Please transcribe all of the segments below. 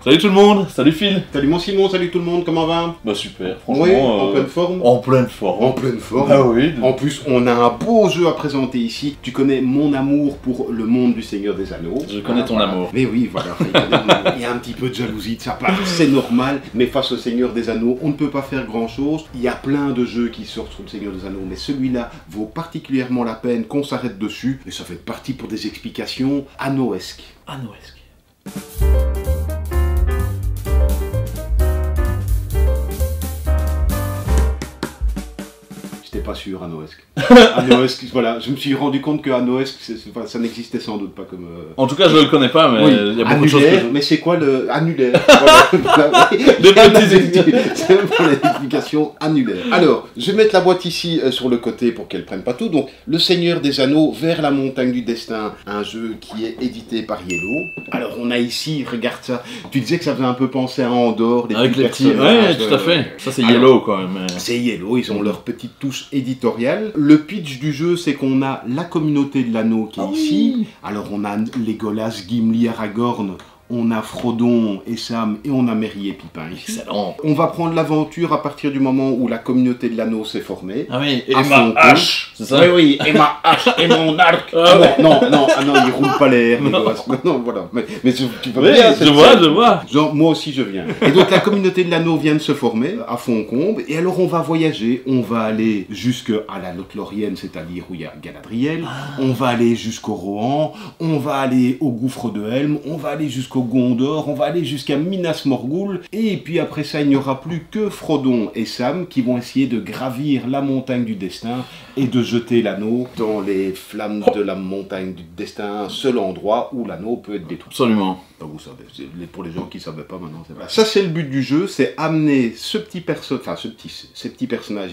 Salut tout le monde, salut Phil. Salut mon Simon, salut tout le monde, comment va? Bah super, franchement. Oui, en pleine forme. En pleine forme. En pleine forme. Ah oui. En plus, on a un beau jeu à présenter ici. Tu connais mon amour pour le monde du Seigneur des Anneaux. Je connais ton amour. Mais oui, voilà. Il y a un petit peu de jalousie de sa part, c'est normal. Mais face au Seigneur des Anneaux, on ne peut pas faire grand chose. Il y a plein de jeux qui sortent sur le Seigneur des Anneaux, mais celui-là vaut particulièrement la peine qu'on s'arrête dessus. Et ça fait partie pour des explications annoesques. Annoesque. J'étais pas sûr, Annoesque. Annoesque, voilà, je me suis rendu compte que Annoesque, ça n'existait sans doute pas comme... En tout cas, je le connais pas, mais il y a beaucoup de choses que je... Mais c'est quoi le annulaire? Voilà. Des petits C'est pour l'explication annulaire. Alors, je vais mettre la boîte ici sur le côté pour qu'elle prenne pas tout. Donc, Le Seigneur des Anneaux, Vers la montagne du destin, un jeu qui est édité par Yellow. Alors, on a ici, regarde ça, tu disais que ça faisait un peu penser à Andorre, Avec les petits... Ouais, tout à fait. Ça, c'est Yellow, quand même. C'est Yellow, ils ont leur petite touche éditoriale. Le pitch du jeu, c'est qu'on a la communauté de l'anneau qui est ici. Alors on a Legolas, Gimli, Aragorn, on a Frodon et Sam et on a Merry et Pippin ici. Excellent. On va prendre l'aventure à partir du moment où la communauté de l'anneau s'est formée. Ah oui, et à ma hache, c'est ça? Oui, oui, et ma hache et mon arc. Non, il roule pas l'air, Legolas. Non, voilà. Mais tu peux bien. Je vois. Genre, moi aussi je viens. Et donc la communauté de l'anneau vient de se former à Fontcombe. Et alors on va voyager, on va aller jusqu'à la Lothlorienne, c'est-à-dire où il y a Galadriel. On va aller jusqu'au Rohan, on va aller au gouffre de Helm, on va aller jusqu'au Gondor, on va aller jusqu'à Minas Morgul. Et puis après ça, il n'y aura plus que Frodon et Sam qui vont essayer de gravir la montagne du destin et de jeter l'anneau dans les flammes de la montagne du destin, seul endroit où l'anneau peut être détruit. Absolument. Vous savez, pour les gens qui ne savaient pas maintenant, c'est vrai. Ça, c'est le but du jeu, c'est amener ces petits personnages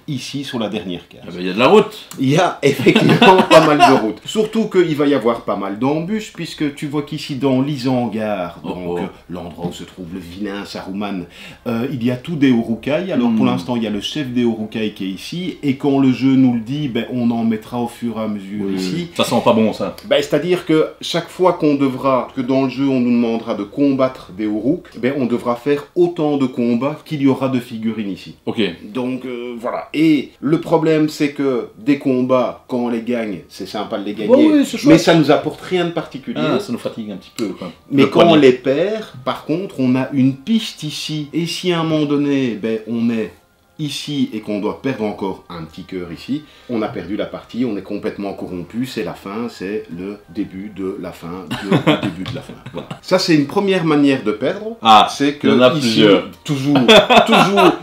ici sur la dernière case. Il y a de la route. Il y a effectivement pas mal de routes. Surtout qu'il va y avoir pas mal d'embûches, puisque tu vois qu'ici dans l'Isengard, donc l'endroit où se trouve le vilain Saruman, il y a tout des Uruk-hai. Alors pour l'instant, il y a le chef des Uruk-hai qui est ici, et quand le jeu nous le dit, on en mettra au fur et à mesure ici. Ça sent pas bon, ça. C'est-à-dire que chaque fois qu'on devra, que dans le jeu on nous demandera de combattre des Uruk, on devra faire autant de combats qu'il y aura de figurines ici. Ok. Donc voilà. Et le problème c'est que des combats, quand on les gagne, c'est sympa de les gagner, mais ça nous apporte rien de particulier. Ça nous fatigue un petit peu, quoi. Mais quand on les perd, par contre, on a une piste ici. Et si à un moment donné, on est ici et qu'on doit perdre encore un petit cœur ici, on a perdu la partie, on est complètement corrompu, c'est la fin, c'est le début de la fin, le début de la fin. Voilà. Ça c'est une première manière de perdre. C'est que il y en a ici, plusieurs. Toujours,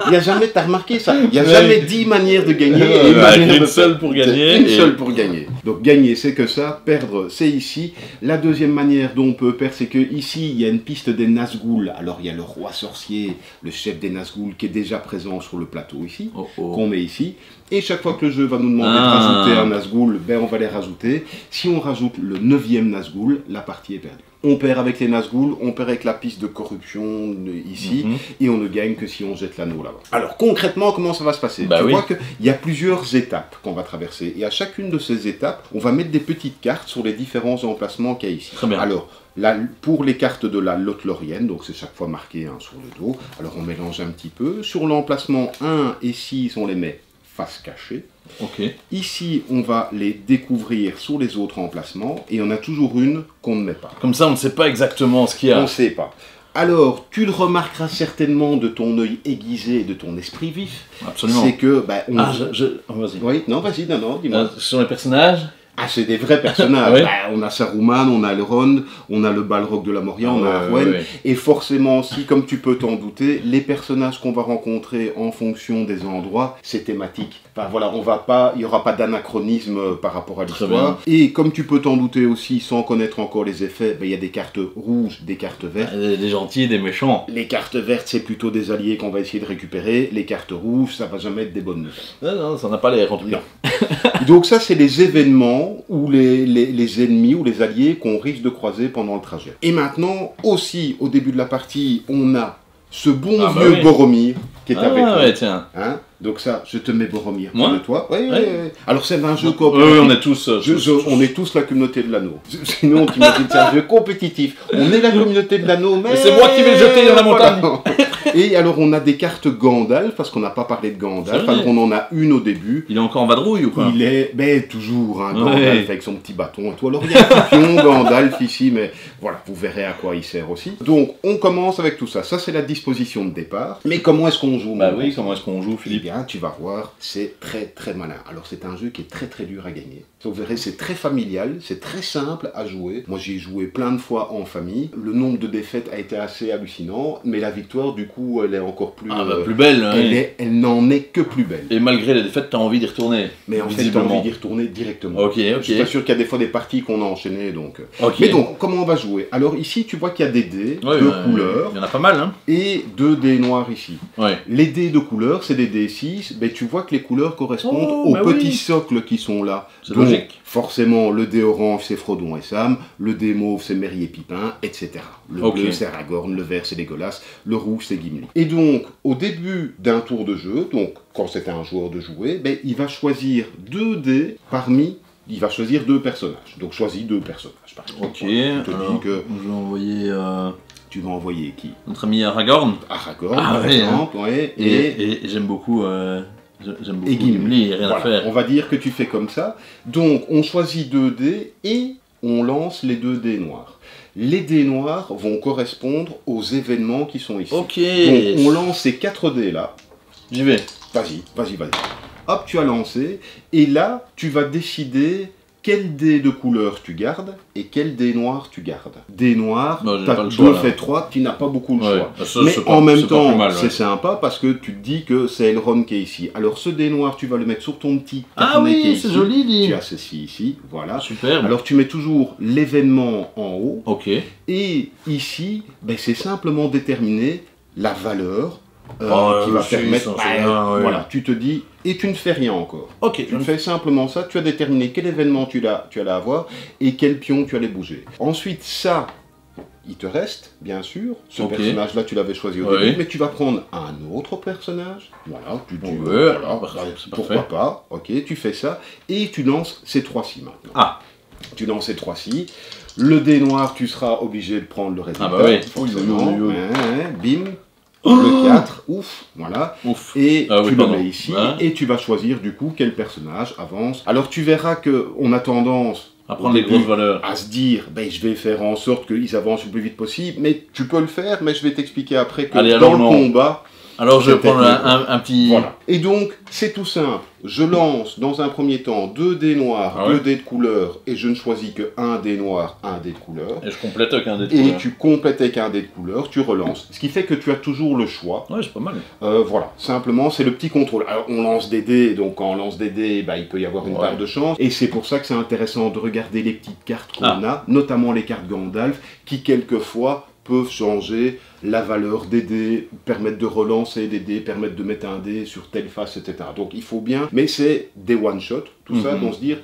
il n'y a jamais, t'as remarqué ça, il n'y a jamais 10 manières de gagner. Une seule pour gagner. Une seule pour gagner. Donc gagner c'est que ça, perdre c'est ici. La deuxième manière dont on peut perdre c'est que ici il y a une piste des Nazgûl. Alors il y a le roi sorcier, le chef des Nazgûl qui est déjà présent sur le plateau ici, qu'on met ici, et chaque fois que le jeu va nous demander de rajouter un Nazgûl, on va les rajouter. Si on rajoute le 9e Nazgûl, la partie est perdue. On perd avec les Nazgûl, on perd avec la piste de corruption ici, et on ne gagne que si on jette l'anneau là-bas. Alors concrètement, comment ça va se passer? Tu vois qu'il y a plusieurs étapes qu'on va traverser, et à chacune de ces étapes, on va mettre des petites cartes sur les différents emplacements qu'il y a ici. Très bien. Alors, là, pour les cartes de la Lothlorienne, donc c'est chaque fois marqué sur le dos, alors on mélange un petit peu. Sur l'emplacement 1 et 6, on les met face cachée. Ici, on va les découvrir sur les autres emplacements, et on a toujours une qu'on ne met pas. Comme ça, on ne sait pas exactement ce qu'il y a. On ne sait pas. Alors, tu le remarqueras certainement de ton œil aiguisé et de ton esprit vif. Absolument. C'est que... vas-y. Oui, non, vas-y, dis-moi. Ce sont les personnages. C'est des vrais personnages. On a Saruman, on a Elrond, on a le Balrog de la Moria, on a Arwen. Et forcément aussi, comme tu peux t'en douter, les personnages qu'on va rencontrer en fonction des endroits, c'est thématique. Enfin voilà, il n'y aura pas d'anachronisme par rapport à l'histoire. Et comme tu peux t'en douter aussi, sans connaître encore les effets, il y a des cartes rouges, des cartes vertes. Des gentils et des méchants. Les cartes vertes, c'est plutôt des alliés qu'on va essayer de récupérer. Les cartes rouges, ça va jamais être des bonnes nouvelles. Non, ça n'a pas l'air en tout cas. Donc ça, c'est les événements ou les ennemis ou les alliés qu'on risque de croiser pendant le trajet. Et maintenant, aussi, au début de la partie, on a ce bon vieux Boromir. qui est Ah avec nous. ouais, tiens. Hein, donc ça, je te mets Boromir Moi de toi. Oui, Ouais. Alors c'est un jeu Oui, coopératif. on est tous... On est tous la communauté de l'anneau. Sinon, tu m'as dit que c'est un jeu compétitif. On est la communauté de l'anneau, mais... c'est moi qui vais le jeter dans la montagne. Voilà. Et alors, on a des cartes Gandalf, parce qu'on n'a pas parlé de Gandalf. C'est vrai. Alors, on en a une au début. Il est encore en vadrouille ou quoi? Il est, toujours un Gandalf Ouais. avec son petit bâton et tout. Alors, il y a un petit pion Gandalf ici, mais voilà, vous verrez à quoi il sert aussi. Donc, on commence avec tout ça. Ça, c'est la disposition de départ. Mais comment est-ce qu'on joue Bah mon oui, garçon comment est-ce qu'on joue, Eh Philippe? bien, tu vas voir, c'est très très malin. Alors, c'est un jeu qui est très très dur à gagner. Vous verrez, c'est très familial, c'est très simple à jouer. Moi, j'y ai joué plein de fois en famille. Le nombre de défaites a été assez hallucinant, mais la victoire, du coup, elle est encore plus... Ah bah plus belle, hein. elle n'en est que plus belle. Et malgré les défaites, t'as envie d'y retourner. Mais en fait, t'as visiblement. envie d'y retourner directement. Ok, Je suis pas ok. sûr qu'il y a des fois des parties qu'on a enchaînées, donc... Ok. Mais donc, comment on va jouer? Alors ici, tu vois qu'il y a des dés Ouais, de couleurs il y en a pas mal, hein. et 2 dés noirs ici. Ouais. Les dés de couleurs, c'est des dés 6, mais tu vois que les couleurs correspondent Oh, aux bah petits oui. socles qui sont là. C'est Donc, logique. forcément, le dé orange, c'est Frodon et Sam, le dé mauve, c'est Merry et Pipin, etc. Le Ok. bleu, c'est Aragorn, le vert, c'est Legolas, le rouge, c'est Gimli. Et donc, au début d'un tour de jeu, donc quand c'est à un joueur de jouer, ben, il va choisir 2 dés parmi... Il va choisir 2 personnages. Donc, choisis 2 personnages, par exemple. Ok, On te alors, dit que je vais envoyer tu vas envoyer qui? notre ami Aragorn. Aragorn, Ah par ouais, exemple, ouais, Et j'aime beaucoup, j'aime beaucoup Et Gimli. Gimli, rien à Voilà, faire. on va dire que tu fais comme ça. Donc, on choisit 2 dés et on lance les 2 dés noirs. Les dés noirs vont correspondre aux événements qui sont ici. Ok, Donc, on lance ces 4 dés là. j'y vais. Vas-y. Hop, tu as lancé. Et là, tu vas décider quel dé de couleur tu gardes et quel dé noir tu gardes. Dé noir, Bah, j'ai tu as pas le choix, 2 là. fait 3, tu n'as pas beaucoup le Ouais, choix. ça, Mais c'est pas- en même c'est pas plus temps, mal, c'est ouais. sympa parce que tu te dis que c'est Elrond qui est ici. Alors ce dé noir, tu vas le mettre sur ton petit Ah carnet qui est oui, c'est ici. joli, dit. Tu as ceci ici, voilà. Super. Alors tu mets toujours l'événement en haut. Ok. Et ici, ben, c'est simplement déterminer la valeur Oh, qui va si, permettre... ça, c'est bien, ouais. Voilà, tu te dis, et tu ne fais rien encore. Ok, Tu fais simplement ça, tu as déterminé quel événement tu allais avoir et quel pion tu allais bouger. Ensuite, ça, il te reste, bien sûr. Ce Ok. personnage-là, tu l'avais choisi au Ouais. début, mais tu vas prendre un autre personnage. Voilà, Ouais, voilà, c'est pourquoi parfait. pas. Ok, tu fais ça et tu lances ces 3-ci maintenant. Ah. Tu lances ces 3-ci. Le dé noir, tu seras obligé de prendre le résultat. Ah bah oui. Forcément. Oui. Bim. Le 4, ouf, voilà. Ouf. Et Ah oui, tu le pardon. mets ici, Ouais. et tu vas choisir du coup quel personnage avance. Alors tu verras que on a tendance À prendre les au début, grosses valeurs. à se dire, ben, je vais faire en sorte qu'ils avancent le plus vite possible, mais tu peux le faire, mais je vais t'expliquer après que Allez, dans alors le non. combat, Alors je vais c'est prendre technique. un petit... voilà. Et donc, c'est tout simple. Je lance dans un premier temps 2 dés noirs, Ah ouais. 2 dés de couleur, et je ne choisis que 1 dé noir, 1 dé de couleur. Et je complète avec un dé de Et couleur. tu complètes avec un dé de couleur, tu relances. Ce qui fait que tu as toujours le choix. Ouais, c'est pas mal. Voilà, simplement c'est le petit contrôle. Alors on lance des dés, donc quand on lance des dés, bah, il peut y avoir une Ouais. part de chance. Et c'est pour ça que c'est intéressant de regarder les petites cartes qu'on Ah. a, notamment les cartes Gandalf, qui quelquefois peuvent changer la valeur des dés, permettre de relancer des dés, permettre de mettre un dé sur telle face, etc. Donc il faut bien, mais c'est des one-shot, tout ça, Mhm. qu'on se dit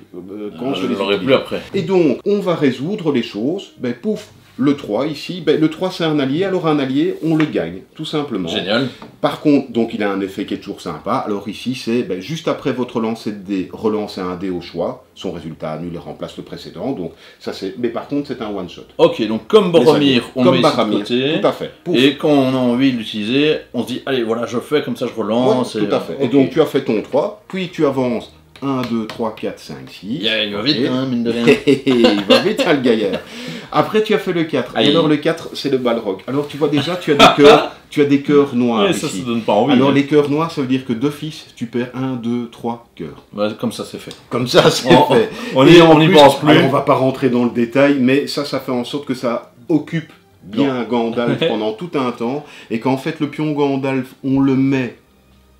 quand je je les l'aurai utilise. plus après. Et donc, on va résoudre les choses, ben pouf, le 3 ici, ben, le 3 c'est un allié, alors un allié, on le gagne, tout simplement. Génial. Par contre, donc il a un effet qui est toujours sympa. Alors ici, c'est ben, juste après votre lancer de dés, relancer un dé au choix. Son résultat annule et remplace le précédent. Donc ça c'est. Mais par contre, c'est un one shot. Ok, donc comme Boromir, on comme met Boromir, ça de côté. tout à fait. Pouf. Et quand on a envie de l'utiliser, on se dit, allez, voilà, je fais, comme ça je relance. Ouais, tout à fait. Et ok. donc tu as fait ton 3, puis tu avances 1, 2, 3, 4, 5, 6. Il va vite, Ok. hein, mine de rien. Il va vite, hein, le gaillard. Après, tu as fait le 4. Aïe. Et alors, le 4, c'est le Balrog. Alors, tu vois déjà, tu as des cœurs, tu as des cœurs noirs Ouais, ça ici. donne pas envie. Alors, hein. les cœurs noirs, ça veut dire que d'office, tu perds 1, 2, 3 cœurs. Ouais, comme ça, c'est fait. Comme ça, c'est On- fait. On Et en n'y plus, pense plus. alors, on va pas rentrer dans le détail, mais ça fait en sorte que ça occupe bien Gandalf pendant tout un temps. Et qu'en fait, le pion Gandalf, on le met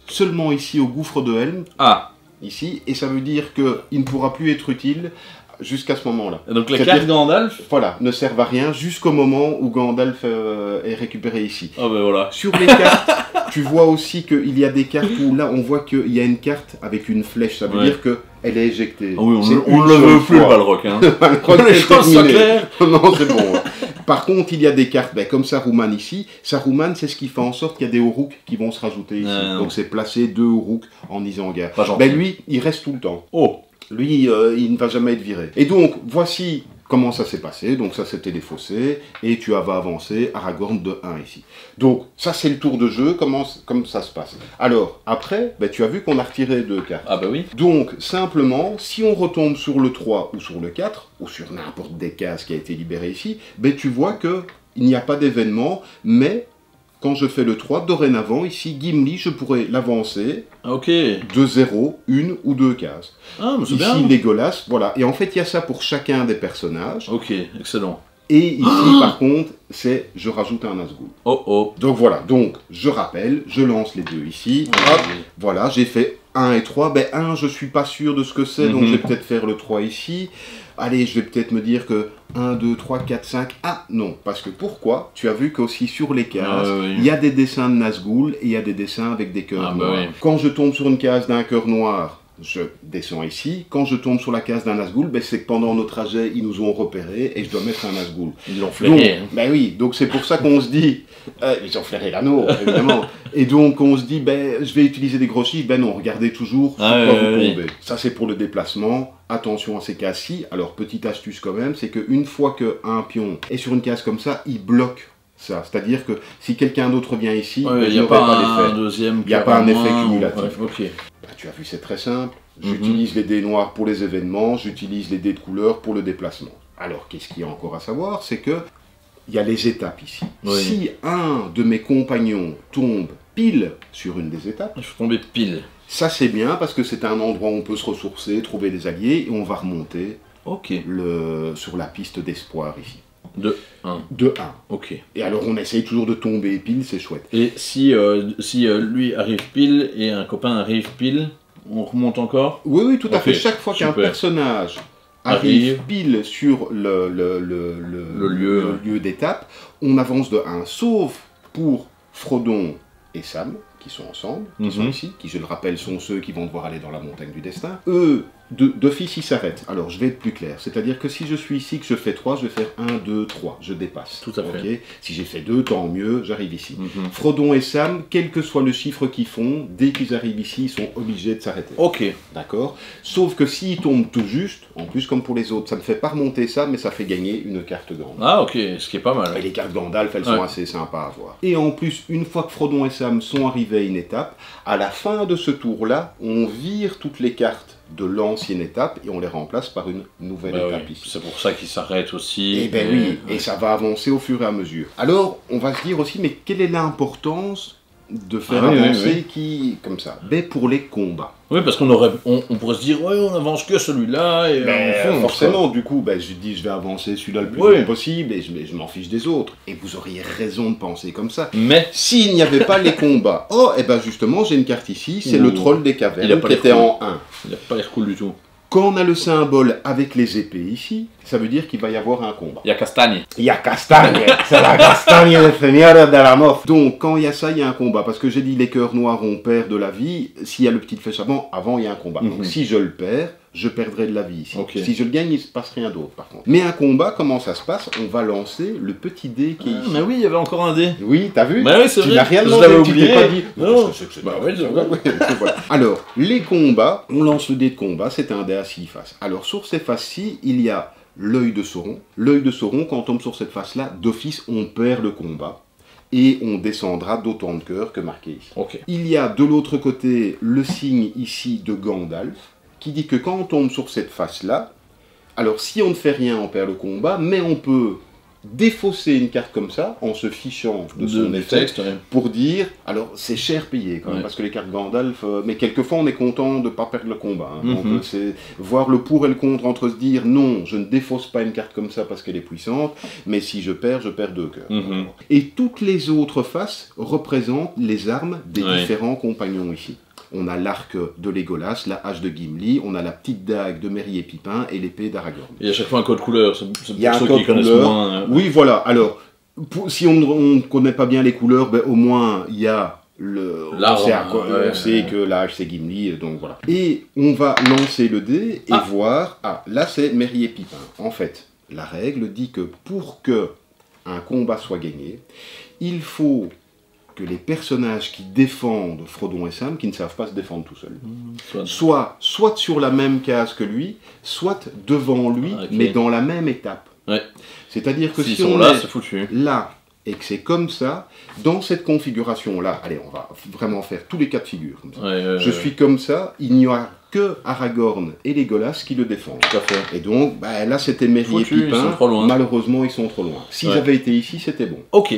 seulement ici au gouffre de Helm. Ah, Ici, et ça veut dire qu'il ne pourra plus être utile jusqu'à ce moment-là. et donc les C'est-à-dire- cartes Gandalf. Voilà, ne servent à rien jusqu'au moment où Gandalf est récupéré ici. Ah ben voilà. Sur les cartes, tu vois aussi qu'il y a des cartes où là on voit qu'il y a une carte avec une flèche, ça veut Ouais. dire qu'elle est éjectée. Ah oui, C'est on une le seule veut plus, le fois. Balrog. Hein. Balrog, Les c'est choses soient terminé. claires. Non, c'est bon. Hein. Par contre, il y a des cartes, comme Saruman ici. Saruman, c'est ce qui fait en sorte qu'il y a des Uruk qui vont se rajouter ici. Donc c'est placer 2 Uruk en Isengard. Lui, il reste tout le temps. Oh. Lui, il ne va jamais être viré. Et donc, voici comment ça s'est passé. Donc ça, c'était les fossés. Et tu vas avancer Aragorn de 1 ici. Donc, ça, c'est le tour de jeu, comme ça se passe. Alors, après, tu as vu qu'on a retiré 2 cartes. Ah bah oui. Donc, simplement, si on retombe sur le 3 ou sur le 4, ou sur n'importe des cases qui a été libérée ici, tu vois qu'il n'y a pas d'événement, mais quand je fais le 3, dorénavant, ici, Gimli, je pourrais l'avancer de 0, 1 ou 2 cases. Ah, mais c'est ici, bien. Legolas, voilà. Et en fait, il y a ça pour chacun des personnages. Ok, excellent. Et ici, par contre, c'est je rajoute un Nazgûl. Oh oh. Donc voilà, donc je rappelle, je lance les 2 ici. Hop, voilà, j'ai fait 1 et 3. 1, je suis pas sûr de ce que c'est, donc je vais peut-être faire le 3 ici. Allez, je vais peut-être me dire que 1, 2, 3, 4, 5... Ah, non, parce que pourquoi? Tu as vu qu'aussi sur les cases, il y a des dessins de Nazgûl et il y a des dessins avec des cœurs noirs. Quand je tombe sur une case d'un cœur noir, je descends ici. Quand je tombe sur la case d'un Nazgûl, c'est que pendant nos trajets, ils nous ont repérés et je dois mettre un Nazgûl. Ils l'ont flairé. Oui, donc c'est pour ça qu'on se dit... ils ont flairé l'anneau, évidemment. Et donc on se dit, je vais utiliser des gros chiffres. Non, regardez toujours sur quoi vous tombez. Ça, c'est pour le déplacement. Attention à ces cases-ci. Alors, petite astuce quand même, c'est qu'une fois qu'un pion est sur une case comme ça, il bloque ça. C'est-à-dire que si quelqu'un d'autre vient ici, il n'y a pas un deuxième. Il n'y a pas un effet cumulatif. Ok. Tu as vu, c'est très simple. J'utilise les dés noirs pour les événements, j'utilise les dés de couleur pour le déplacement. Alors, qu'est-ce qu'il y a encore à savoir? C'est que il y a les étapes ici. Si un de mes compagnons tombe pile sur une des étapes... Je suis tombé pile. Ça, c'est bien parce que c'est un endroit où on peut se ressourcer, trouver des alliés, et on va remonter sur la piste d'espoir ici. De 1. De 1. Ok. Et alors, on essaye toujours de tomber pile, c'est chouette. Et si lui arrive pile et un copain arrive pile, on remonte encore? Oui, tout à fait. Chaque fois qu'un personnage arrive pile sur le lieu d'étape, on avance de 1. Sauf pour Frodon et Sam, qui sont ensemble, qui sont ici, qui, je le rappelle, sont ceux qui vont devoir aller dans la montagne du destin. Eux, d'office, ils s'arrêtent. Alors, je vais être plus clair. C'est-à-dire que si je suis ici, que je fais 3, je vais faire 1, 2, 3. Je dépasse. Tout à fait. Si j'ai fait 2, tant mieux, j'arrive ici. Frodon et Sam, quel que soit le chiffre qu'ils font, dès qu'ils arrivent ici, ils sont obligés de s'arrêter. Ok. D'accord? Sauf que s'ils tombent tout juste, en plus, comme pour les autres, ça ne fait pas remonter ça, mais ça fait gagner une carte Gandalf. Ah, ok. Ce qui est pas mal. Et les cartes Gandalf, elles sont assez sympas à voir. Et en plus, une fois que Frodon et Sam sont arrivés à une étape, à la fin de ce tour-là, on vire toutes les cartes de l'ancienne étape et on les remplace par une nouvelle étape ici. C'est pour ça qu'ils s'arrêtent aussi. Et ça va avancer au fur et à mesure. Alors, on va se dire aussi, mais quelle est l'importance de faire avancer qui comme ça? Pour les combats. Oui, parce qu'on pourrait se dire, on avance que celui-là, et forcément, du coup, je dis, je vais avancer celui-là le plus loin possible, et je m'en fiche des autres. Et vous auriez raison de penser comme ça. Mais s'il n'y avait pas les combats, justement, j'ai une carte ici, c'est le troll des cavernes, qui était en 1. Il n'a pas l'air cool du tout. Quand on a le symbole avec les épées ici, ça veut dire qu'il va y avoir un combat. Il y a Castagne. Il y a Castagne, c'est la Castagne de Seigneur de la Mort. Donc, quand il y a ça, il y a un combat. Parce que j'ai dit, les cœurs noirs, on perd de la vie. S'il y a le petit flèche avant, il y a un combat. Donc, si je le perds, je perdrai de la vie ici. Si je le gagne, il ne se passe rien d'autre, par contre. Mais un combat, comment ça se passe? On va lancer le petit dé qui est ici. Mais oui, il y avait encore un dé. Oui, t'as vu? Bah oui, c'est vrai. Tu n'as rien demandé, tu t'es pas dit. Non. Voilà. Alors, les combats, on lance le dé de combat, c'est un dé à 6 faces. Alors, sur ces faces-ci, il y a l'œil de Sauron. L'œil de Sauron, quand on tombe sur cette face-là, d'office, on perd le combat. Et on descendra d'autant de cœurs que marqué ici. Il y a de l'autre côté le signe ici de Gandalf, qui dit que quand on tombe sur cette face-là, alors si on ne fait rien, on perd le combat, mais on peut défausser une carte comme ça, en se fichant de son effet, pour dire, alors c'est cher payé quand même, parce que les cartes Gandalf, mais quelquefois on est content de ne pas perdre le combat. Donc c'est voir le pour et le contre entre se dire, non, je ne défausse pas une carte comme ça parce qu'elle est puissante, mais si je perds 2 cœurs. Et toutes les autres faces représentent les armes des différents compagnons ici. On a l'arc de Legolas, la hache de Gimli, on a la petite dague de Merry et Pipin et l'épée d'Aragorn. Il y a à chaque fois un code couleur, c'est pour il y a ceux un code qui connaissent couleur. moins. Oui, voilà. Alors, si on ne connaît pas bien les couleurs, au moins il y a on sait que la hache c'est Gimli, donc voilà. Et on va lancer le dé et voir. Ah, là c'est Merry et Pipin. En fait, la règle dit que pour que un combat soit gagné, il faut que les personnages qui défendent Frodon et Sam, qui ne savent pas se défendre tout seuls, soit sur la même case que lui, soit devant lui, mais dans la même étape. Ouais. C'est-à-dire que si on on là, est c'est foutu. là, et que c'est comme ça, dans cette configuration-là, allez, on va vraiment faire tous les cas de figure. Comme ça. Je suis comme ça, il n'y aura que Aragorn et Legolas qui le défendent. Tout à fait. Et donc, là c'était Merry et Pippin, malheureusement ils sont trop loin. S'ils avaient été ici, c'était bon. Ok.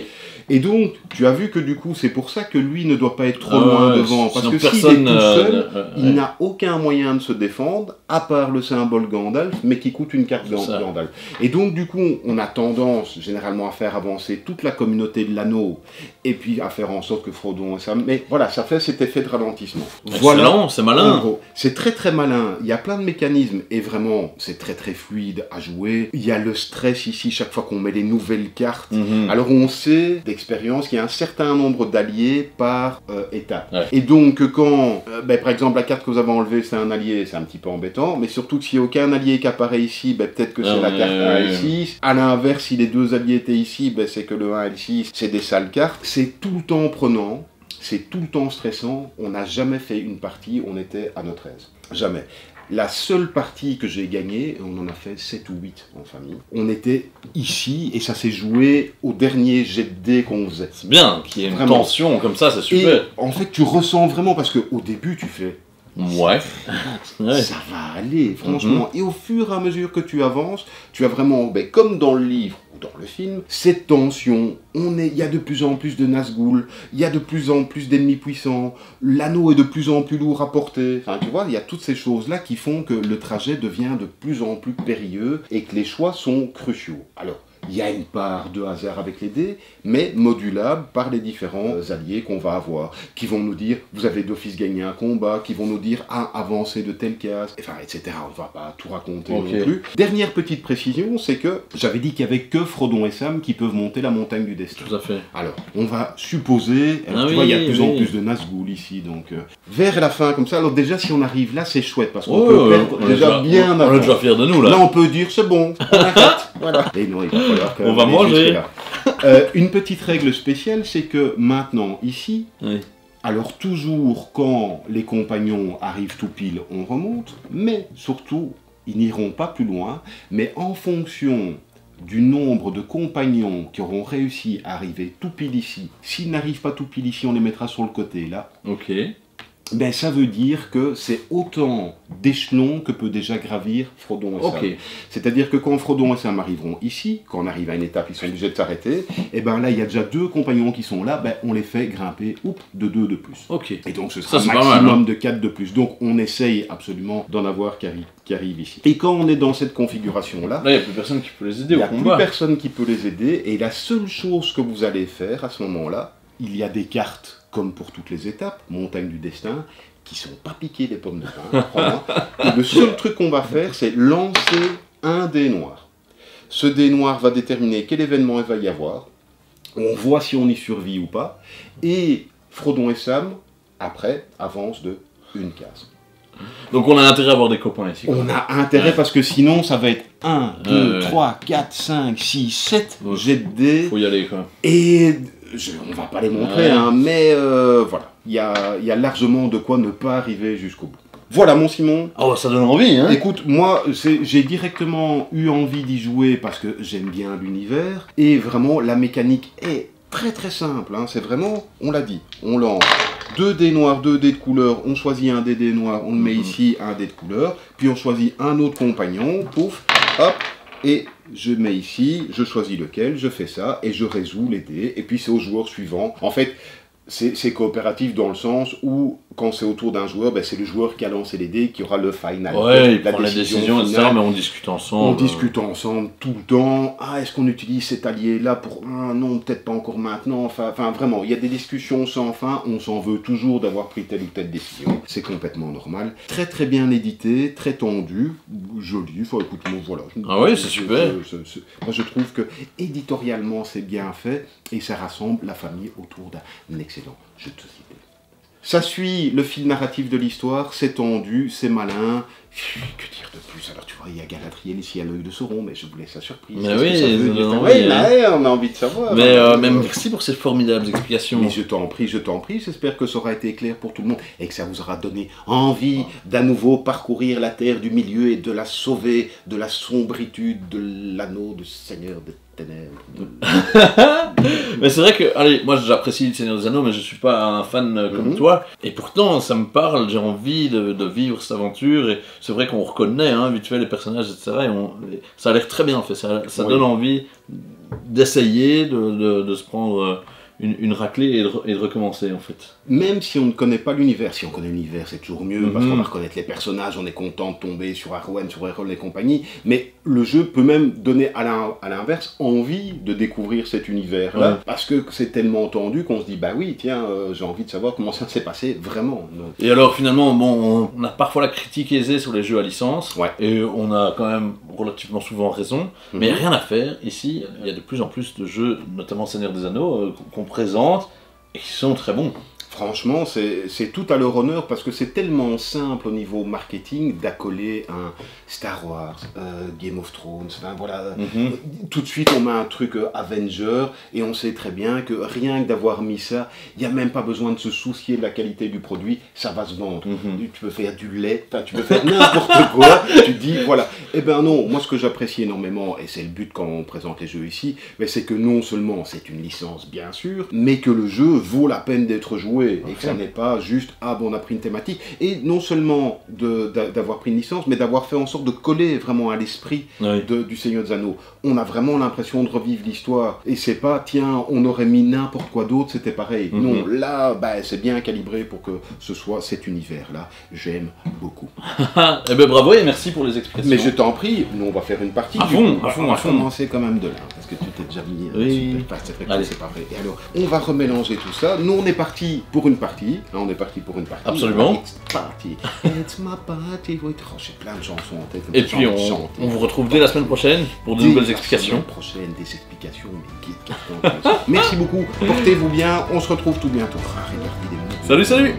Et donc, tu as vu que du coup, c'est pour ça que lui ne doit pas être trop loin devant. Parce que s'il est tout seul, il n'a aucun moyen de se défendre, à part le symbole Gandalf, mais qui coûte une carte Gandalf. Et donc, du coup, on a tendance généralement à faire avancer toute la communauté de l'anneau, et puis à faire en sorte que Frodon et Sam... Mais voilà, ça fait cet effet de ralentissement. Voilà, c'est malin. C'est très très malin. Il y a plein de mécanismes, et vraiment, c'est très très fluide à jouer. Il y a le stress ici, chaque fois qu'on met les nouvelles cartes. Alors on sait... expérience, qu'il y a un certain nombre d'alliés par étape. Ouais. Et donc, quand, par exemple, la carte que vous avez enlevée, c'est un allié, c'est un petit peu embêtant, mais surtout que s'il n'y a aucun allié qui apparaît ici, peut-être que c'est la carte 1 et 6. À l'inverse, si les deux alliés étaient ici, c'est que le 1 et le 6, c'est des sales cartes. C'est tout le temps prenant, c'est tout le temps stressant. On n'a jamais fait une partie, on était à notre aise. Jamais. La seule partie que j'ai gagnée, on en a fait 7 ou 8 en famille, on était ici et ça s'est joué au dernier jet de dés qu'on faisait. C'est bien, qu'il y ait une tension comme ça, c'est super. Et en fait, tu ressens vraiment, parce qu'au début, tu fais... Ouais. Ça va aller, franchement. Et au fur et à mesure que tu avances, tu as vraiment, comme dans le livre ou dans le film, cette tension. Il y a de plus en plus de Nazgûl, il y a de plus en plus d'ennemis puissants, l'anneau est de plus en plus lourd à porter. Enfin, tu vois, il y a toutes ces choses-là qui font que le trajet devient de plus en plus périlleux et que les choix sont cruciaux. Alors, il y a une part de hasard avec les dés, mais modulable par les différents alliés qu'on va avoir, qui vont nous dire, vous avez d'office gagné un combat, qui vont nous dire, avancez de telle case, enfin, etc. On ne va pas tout raconter non plus. Dernière petite précision, c'est que j'avais dit qu'il n'y avait que Frodon et Sam qui peuvent monter la montagne du destin. Tout à fait. Alors, on va supposer, tu vois, il y a de plus en plus de Nazgûl ici, donc vers la fin, comme ça, alors déjà, si on arrive là, c'est chouette, parce qu'on peut perdre déjà bien avant. On est déjà fiers de nous, là. Là, on peut dire, c'est bon, on arrête, voilà. Et non, il va falloir on va manger. Une petite règle spéciale, c'est que maintenant, ici, alors toujours quand les compagnons arrivent tout pile, on remonte, mais surtout, ils n'iront pas plus loin, mais en fonction du nombre de compagnons qui auront réussi à arriver tout pile ici, s'ils n'arrivent pas tout pile ici, on les mettra sur le côté, là. Ok. Ça veut dire que c'est autant d'échelons que peut déjà gravir Frodon et Sam. C'est-à-dire que quand Frodon et Sam arriveront ici, quand on arrive à une étape, ils sont obligés de s'arrêter, et là, il y a déjà 2 compagnons qui sont là, on les fait grimper de 2 de plus. Et donc, ce sera un maximum de 4 de plus. Donc, on essaye absolument d'en avoir qui arrivent ici. Et quand on est dans cette configuration-là, il n'y a plus personne qui peut les aider au combat. Il n'y a plus personne qui peut les aider, et la seule chose que vous allez faire à ce moment-là, il y a des cartes comme pour toutes les étapes, montagne du destin, qui sont pas piquées des pommes de pin, crois-moi. Et le seul truc qu'on va faire, c'est lancer un dé noir. Ce dé noir va déterminer quel événement il va y avoir. On voit si on y survit ou pas. Et Frodon et Sam, après, avancent de une case. Donc on a intérêt à avoir des copains ici. On a intérêt parce que sinon ça va être 1, 2, 3, 4, 5, 6, 7 jets de dés. Faut y aller quoi. Et on va pas les montrer, mais voilà. Il y a largement de quoi ne pas arriver jusqu'au bout. Voilà mon Simon. Oh, ça donne envie, hein. Écoute, moi, j'ai directement eu envie d'y jouer parce que j'aime bien l'univers. Et vraiment, la mécanique est très très simple. C'est vraiment, on l'a dit, on lance 2 dés noirs, 2 dés de couleur, on choisit un dé noir, on le met ici, un dé de couleur, puis on choisit un autre compagnon, pouf, hop, et je mets ici, je choisis lequel, je fais ça, et je résous les dés, et puis c'est au joueur suivant. En fait, c'est coopératif dans le sens où, quand c'est autour d'un joueur, c'est le joueur qui a lancé les dés qui aura le final. Ouais, il prend la décision, etc., mais on discute ensemble. On discute ensemble tout le temps. Ah, est-ce qu'on utilise cet allié-là pour... Ah, non, peut-être pas encore maintenant. Enfin, vraiment, il y a des discussions sans fin. On s'en veut toujours d'avoir pris telle ou telle décision. C'est complètement normal. Très, très bien édité, très tendu, joli. Enfin, écoute, moi, voilà. Ah oui, c'est super. Moi, je trouve que, éditorialement, c'est bien fait et ça rassemble la famille autour d'un excellent jeu de société. Ça suit le fil narratif de l'histoire, c'est tendu, c'est malin. Que dire de plus? Alors tu vois, il y a Galadriel ici à l'œil de Sauron, mais je vous laisse la surprise. Mais oui, on a envie de savoir. Mais merci pour ces formidables explications. Mais je t'en prie, j'espère que ça aura été clair pour tout le monde et que ça vous aura donné envie d'à nouveau parcourir la terre du milieu et de la sauver de la sombritude de l'anneau du Seigneur des Ténèbres. Mais c'est vrai que, allez, moi j'apprécie le Seigneur des Anneaux, mais je suis pas un fan comme toi. Et pourtant, ça me parle, j'ai envie de vivre cette aventure. Et c'est vrai qu'on reconnaît, hein, vite fait, les personnages, etc. Et ça a l'air très bien fait, ça donne envie d'essayer, de se prendre une raclée et de recommencer, en fait. Même si on ne connaît pas l'univers, si on connaît l'univers, c'est toujours mieux, parce qu'on va reconnaître les personnages, on est content de tomber sur Arwen, sur Errol et compagnie, mais le jeu peut même donner à l'inverse envie de découvrir cet univers-là, parce que c'est tellement tendu qu'on se dit, bah oui, tiens, j'ai envie de savoir comment ça s'est passé vraiment. Donc. Et alors finalement, bon, on a parfois la critique aisée sur les jeux à licence, et on a quand même relativement souvent raison, mais il n'y a rien à faire. Ici, il y a de plus en plus de jeux, notamment Seigneur des Anneaux, qu'on présente, et qui sont très bons. Franchement, c'est tout à leur honneur parce que c'est tellement simple au niveau marketing d'accoler un Star Wars, Game of Thrones, enfin voilà. Tout de suite, on met un truc Avenger et on sait très bien que rien que d'avoir mis ça, il n'y a même pas besoin de se soucier de la qualité du produit, ça va se vendre. Tu peux faire du lait, tu peux faire n'importe quoi, tu te dis, voilà. Eh ben non, moi ce que j'apprécie énormément, et c'est le but quand on présente les jeux ici, c'est que non seulement c'est une licence bien sûr, mais que le jeu vaut la peine d'être joué. Et que ça n'est pas juste, ah bon, on a pris une thématique. Et non seulement d'avoir pris une licence, mais d'avoir fait en sorte de coller vraiment à l'esprit du Seigneur des Anneaux. On a vraiment l'impression de revivre l'histoire. Et c'est pas, tiens, on aurait mis n'importe quoi d'autre, c'était pareil. Non, là, c'est bien calibré pour que ce soit cet univers-là. J'aime beaucoup. Eh ben bravo et merci pour les explications. Mais je t'en prie, nous on va faire une partie. À fond. On va commencer quand même de là, parce que tu t'es déjà mis. C'est vrai que c'est pas vrai. Et alors, on va remélanger tout ça. Nous on est parti pour une partie. On est parti pour une partie. Absolument. It's party. It's my party. J'ai plein de chansons en tête. Et puis on vous retrouve dès la semaine prochaine pour de nouvelles explications. La semaine prochaine, des explications, mais guide. Merci beaucoup. Portez-vous bien. On se retrouve tout bientôt. Salut.